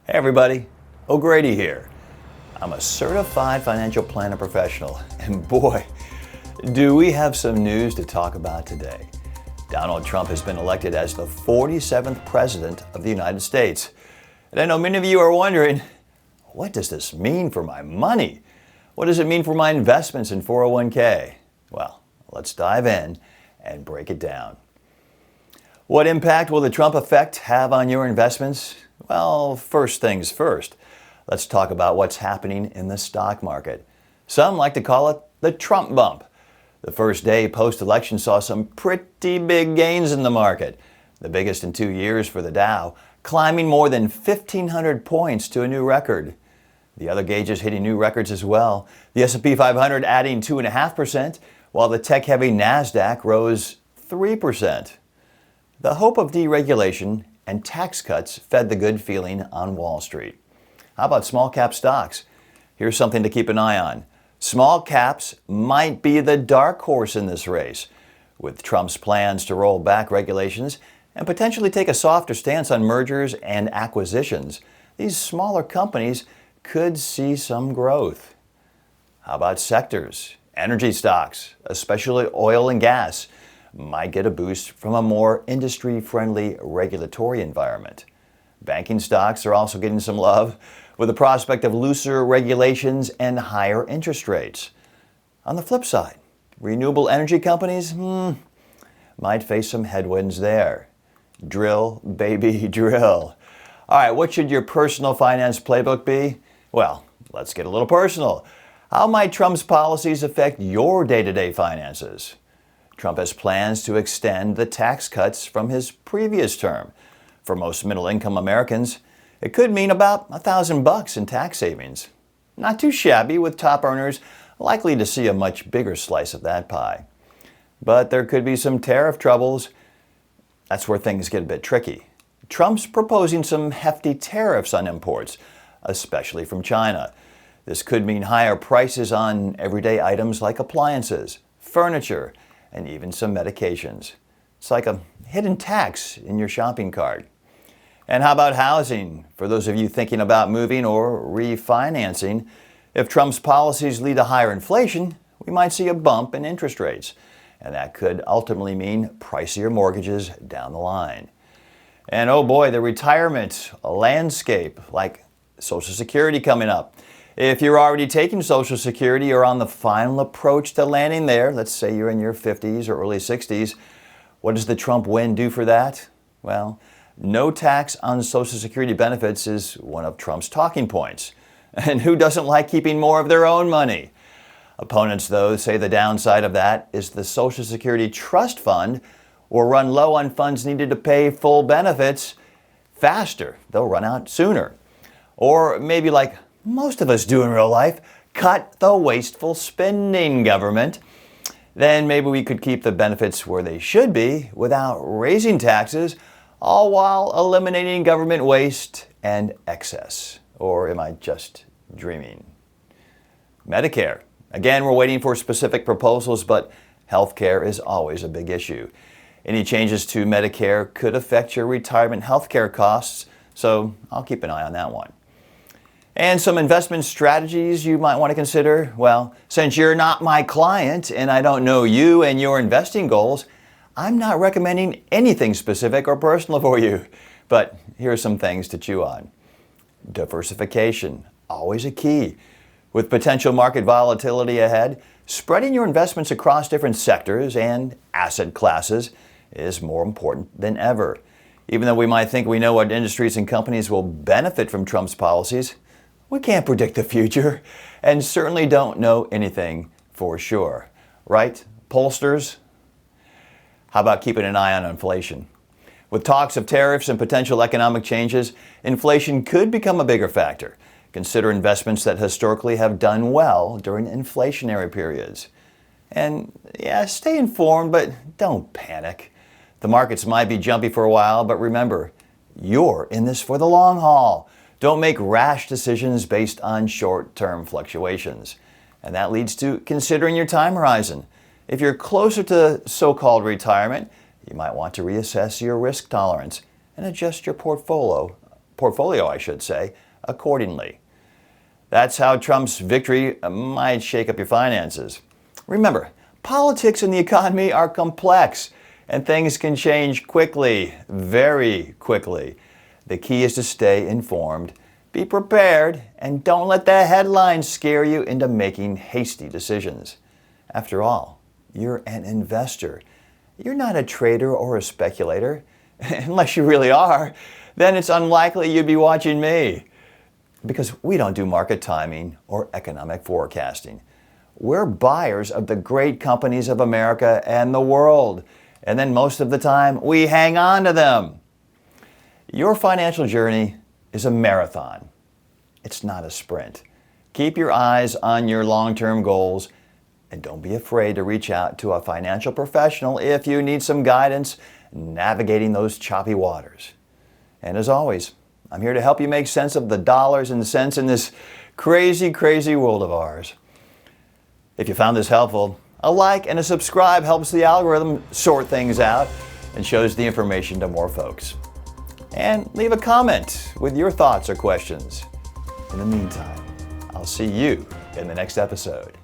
Hey everybody, O'Grady here. I'm a certified financial planner professional, and boy, do we have some news to talk about today. Donald Trump has been elected as the 47th President of the United States. And I know many of you are wondering, what does this mean for my money? What does it mean for my investments in 401k? Well, let's dive in and break it down. What impact will the Trump effect have on your investments? Well, first things first. Let's talk about what's happening in the stock market. Some like to call it the Trump bump. The first day post-election saw some pretty big gains in the market, the biggest in 2 years for the Dow, climbing more than 1,500 points to a new record. The other gauges hitting new records as well. The S&P 500 adding 2.5%, while the tech-heavy Nasdaq rose 3%. The hope of deregulation and tax cuts fed the good feeling on Wall Street. How about small cap stocks? Here's something to keep an eye on. Small caps might be the dark horse in this race. With Trump's plans to roll back regulations and potentially take a softer stance on mergers and acquisitions, these smaller companies could see some growth. How about sectors? Energy stocks, especially oil and gas, might get a boost from a more industry-friendly regulatory environment. Banking stocks are also getting some love with the prospect of looser regulations and higher interest rates. On the flip side, renewable energy companies might face some headwinds there. Drill, baby, drill. All right, what should your personal finance playbook be? Well, let's get a little personal. How might Trump's policies affect your day-to-day finances? Trump has plans to extend the tax cuts from his previous term. For most middle-income Americans, it could mean about $1,000 in tax savings. Not too shabby, with top earners likely to see a much bigger slice of that pie. But there could be some tariff troubles. That's where things get a bit tricky. Trump's proposing some hefty tariffs on imports, especially from China. This could mean higher prices on everyday items like appliances, furniture, and even some medications. It's like a hidden tax in your shopping cart. And how about housing? For those of you thinking about moving or refinancing, if Trump's policies lead to higher inflation, we might see a bump in interest rates. And that could ultimately mean pricier mortgages down the line. And oh boy, the retirement landscape, like Social Security coming up. If you're already taking Social Security or on the final approach to landing there, let's say you're in your 50s or early 60s, what does the Trump win do for that? Well, no tax on Social Security benefits is one of Trump's talking points. And who doesn't like keeping more of their own money? Opponents, though, say the downside of that is the Social Security Trust Fund will run low on funds needed to pay full benefits faster. They'll run out sooner. Or maybe like most of us do in real life, cut the wasteful spending, government. Then maybe we could keep the benefits where they should be without raising taxes, all while eliminating government waste and excess. Or am I just dreaming? Medicare. Again, we're waiting for specific proposals, but healthcare is always a big issue. Any changes to Medicare could affect your retirement healthcare costs, so I'll keep an eye on that one. And some investment strategies you might want to consider. Well, since you're not my client and I don't know you and your investing goals, I'm not recommending anything specific or personal for you. But here are some things to chew on. Diversification, always a key. With potential market volatility ahead, spreading your investments across different sectors and asset classes is more important than ever. Even though we might think we know what industries and companies will benefit from Trump's policies, we can't predict the future and certainly don't know anything for sure. Right, pollsters? How about keeping an eye on inflation? With talks of tariffs and potential economic changes, inflation could become a bigger factor. Consider investments that historically have done well during inflationary periods. And yeah, stay informed, but don't panic. The markets might be jumpy for a while, but remember, you're in this for the long haul. Don't make rash decisions based on short-term fluctuations. And that leads to considering your time horizon. If you're closer to so-called retirement, you might want to reassess your risk tolerance and adjust your portfolio portfolio, I should say, accordingly. That's how Trump's victory might shake up your finances. Remember, politics and the economy are complex, and things can change quickly, very quickly. The key is to stay informed, be prepared, and don't let the headlines scare you into making hasty decisions. After all, you're an investor. You're not a trader or a speculator. Unless you really are, then it's unlikely you'd be watching me. Because we don't do market timing or economic forecasting. We're buyers of the great companies of America and the world. And then most of the time, we hang on to them. Your financial journey is a marathon. It's not a sprint. Keep your eyes on your long-term goals, and don't be afraid to reach out to a financial professional if you need some guidance navigating those choppy waters. And as always, I'm here to help you make sense of the dollars and cents in this crazy, crazy world of ours. If you found this helpful, a like and a subscribe helps the algorithm sort things out and shows the information to more folks. And leave a comment with your thoughts or questions. In the meantime, I'll see you in the next episode.